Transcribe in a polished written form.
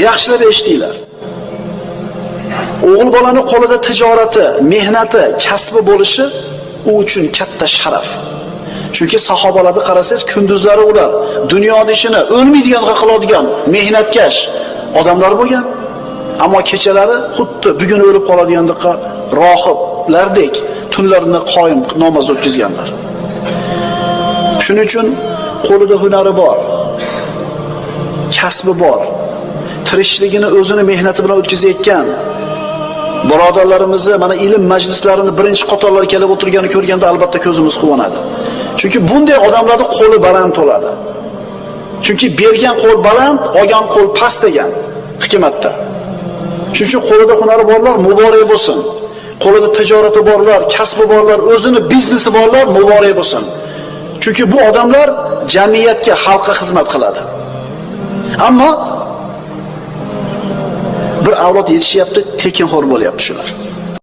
Yaxshilab eshitinglar. O'g'il bolaning qo'lida tijorati, mehnati, kasbi bo'lishi u uchun katta sharaf. Chunki sahobalarni qarasangiz, kunduzlari ular dunyoning ishini o'lmaydigan qiladigan mehnatkash odamlar bo'lgan. Ammo kechalari xuddi bugun o'lib qoladigandek rohiblardek tunlarini qoyim namoz o'tkazganlar. Shuning uchun qo'lida hunari bor, kasbi bor, tirishligini o'zini mehnati bilan o'tkazayotgan birodarlarimizni mana ilm majlislarini birinchi qatorlarga kelib o'tirganini ko'rganda albatta ko'zimiz quvonadi. Chunki bunday odamlarning qo'li baland bo'ladi. Chunki bergan qo'l baland, olgan qo'l past degan hikmatda. Shuning uchun qo'lida hunari borlar muborak bo'lsin. Qo'lida tijorati borlar, kasbi borlar, o'zini biznesi borlar muborak bo'lsin. Chunki bu odamlar jamiyatga, xalqqa xizmat qiladi. Ammo bir avlod yetishyapti, tekinxo'r bo'lyapti shular.